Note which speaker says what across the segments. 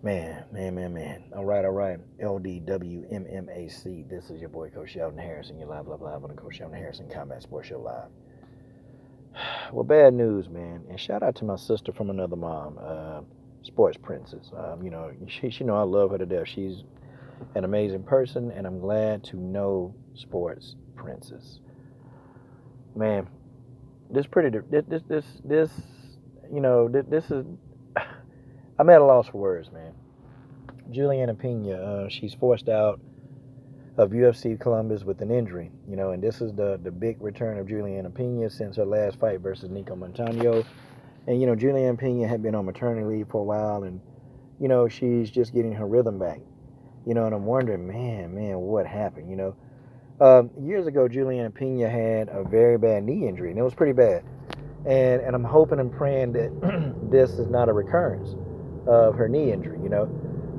Speaker 1: Man. All right. LDWMMAC. This is your boy, Coach Sheldon Harrison. You're live on the Coach Sheldon Harrison Combat Sports Show Live. Well, bad news, man. And shout out to my sister from another mom, Sports Princess. She know I love her to death. She's an amazing person, and I'm glad to know Sports Princess. Man, this pretty. This. This is. I'm at a loss for words, man. Julianna Pena, she's forced out of UFC Columbus with an injury, and this is the big return of Julianna Pena since her last fight versus Nico Montano. And, Julianna Pena had been on maternity leave for a while, and, she's just getting her rhythm back, and I'm wondering, man, what happened, Years ago, Julianna Pena had a very bad knee injury, and it was pretty bad. And I'm hoping and praying that this is not a recurrence of her knee injury,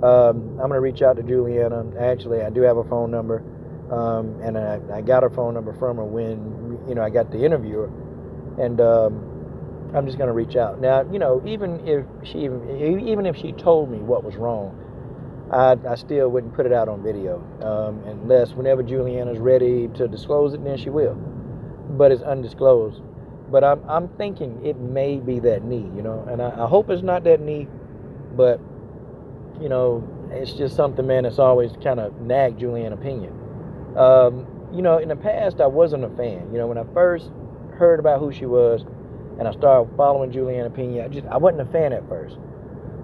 Speaker 1: I'm going to reach out to Julianna. Actually, I do have a phone number, and I got her phone number from her when, I got the interviewer, and I'm just going to reach out. Now, even if she told me what was wrong, I still wouldn't put it out on video, unless whenever Julianna's ready to disclose it, then she will. But it's undisclosed. But I'm thinking it may be that knee, and I hope it's not that knee, but it's just something, man, that's always kind of nagged Julianna Pena. In the past, I wasn't a fan. When I first heard about who she was and I started following Julianna Pena, I wasn't a fan at first.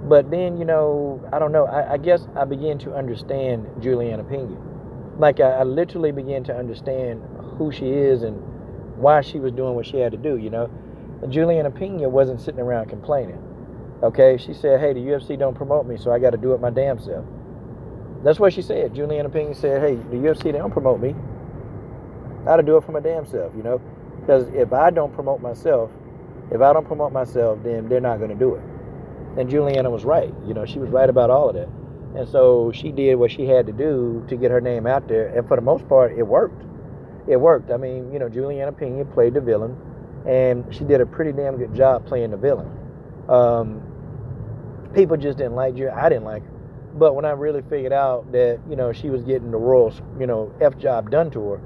Speaker 1: But then, I don't know. I guess I began to understand Julianna Pena. Like, I literally began to understand who she is and why she was doing what she had to do, Julianna Pena wasn't sitting around complaining. Okay, she said, hey, the UFC don't promote me, so I got to do it my damn self. That's what she said. Julianna Pena said, hey, the UFC, they don't promote me. I got to do it for my damn self, Because if I don't promote myself, then they're not going to do it. And Julianna was right. She was right about all of that. And so she did what she had to do to get her name out there. And for the most part, it worked. I mean, Julianna Pena played the villain, and she did a pretty damn good job playing the villain. People just didn't like her. I didn't like her. But when I really figured out that, she was getting the royal, F job done to her,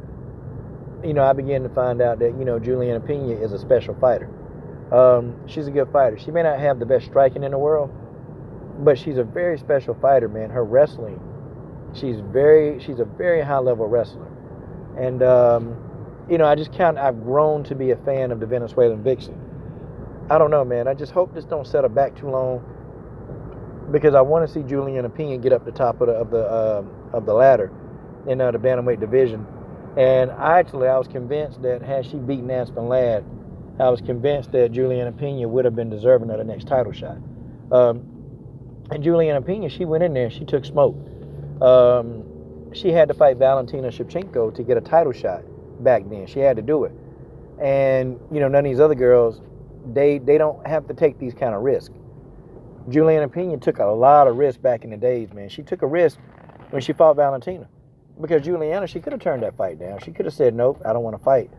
Speaker 1: I began to find out that, Julianna Pena is a special fighter. She's a good fighter. She may not have the best striking in the world, but she's a very special fighter, man. Her wrestling, she's a very high level wrestler. And, I've grown to be a fan of the Venezuelan Vixen. I don't know, man. I just hope this don't set her back too long, because I want to see Julianna Pena get up the top of the ladder in the bantamweight division. And I was convinced that had she beaten Aspen Ladd, I was convinced that Julianna Pena would have been deserving of the next title shot. And Julianna Pena, she went in there and she took smoke. She had to fight Valentina Shevchenko to get a title shot back then. She had to do it. And, none of these other girls, they don't have to take these kind of risks. Julianna Pena took a lot of risks back in the days, man. She took a risk when she fought Valentina. Because Julianna, she could have turned that fight down. She could have said, nope, I don't want to fight.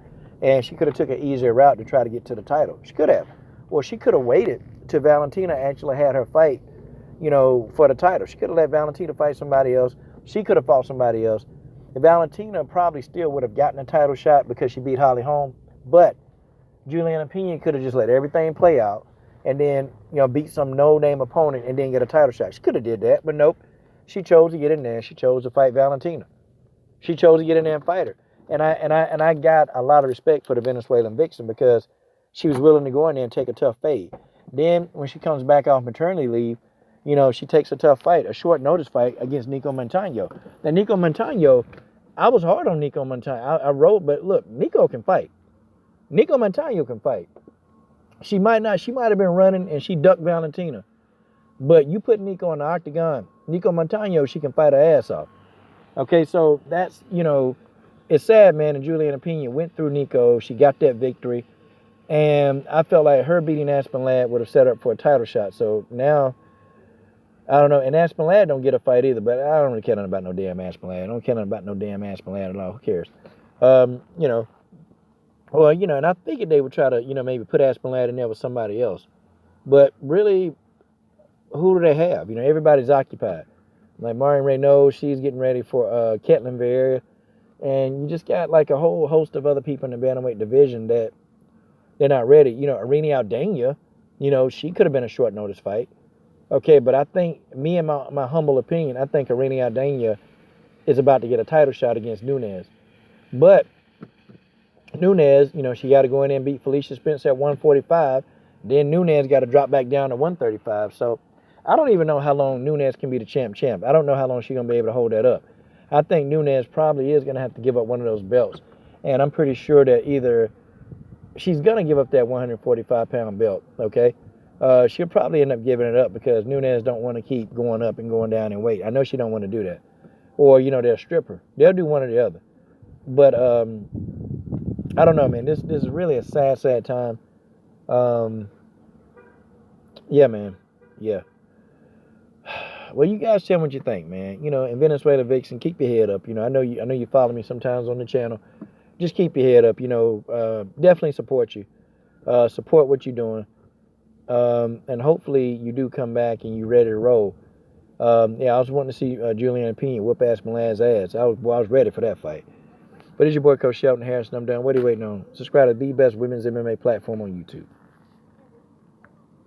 Speaker 1: And she could have took an easier route to try to get to the title. She could have. Well, she could have waited till Valentina actually had her fight, for the title. She could have let Valentina fight somebody else. She could have fought somebody else. And Valentina probably still would have gotten a title shot because she beat Holly Holm. But Julianna Pena could have just let everything play out and then, beat some no-name opponent and then get a title shot. She could have did that, but nope. She chose to get in there. She chose to fight Valentina. She chose to get in there and fight her. And I got a lot of respect for the Venezuelan Vixen because she was willing to go in there and take a tough fade. Then when she comes back off maternity leave, she takes a tough fight, a short notice fight against Nico Montano. Now, Nico Montano, I was hard on Nico Montano. I wrote, but look, Nico can fight. Nico Montano can fight. She might have been running and she ducked Valentina. But you put Nico in the octagon, Nico Montano, she can fight her ass off. Okay, so that's, it's sad, man, and Julianna Pena went through Nico. She got that victory. And I felt like her beating Aspen Ladd would have set her up for a title shot. So now, I don't know. And Aspen Ladd don't get a fight either, but I don't really care nothing about no damn Aspen Ladd. I don't care nothing about no damn Aspen Ladd at all. Who cares? Well, and I figured they would try to, maybe put Aspen Ladd in there with somebody else. But really, who do they have? Everybody's occupied. Like Marion Renault, she's getting ready for Ketlin Vieira. And you just got like a whole host of other people in the bantamweight division that they're not ready. Irene Aldana, she could have been a short notice fight. Okay, but I think, me and my humble opinion, I think Irene Aldana is about to get a title shot against Nunes. But Nunes, she got to go in there and beat Felicia Spencer at 145. Then Nunes got to drop back down to 135. So I don't even know how long Nunes can be the champ. I don't know how long she's going to be able to hold that up. I think Nunes probably is going to have to give up one of those belts. And I'm pretty sure that either she's going to give up that 145-pound belt, okay? She'll probably end up giving it up because Nunes don't want to keep going up and going down in weight. I know she don't want to do that. Or, they'll strip her. They'll do one or the other. But I don't know, man. This is really a sad time. Yeah, man. Yeah. Well, you guys tell me what you think, man. In Venezuela, Vixen, keep your head up. I know you follow me sometimes on the channel. Just keep your head up. Definitely support you. Support what you're doing. And hopefully you do come back and you're ready to roll. Yeah, I was wanting to see Julianna Pena whoop ass Milan's ass. I was ready for that fight. But it's your boy Coach Shelton Harrison. I'm done. What are you waiting on? Subscribe to the best women's MMA platform on YouTube.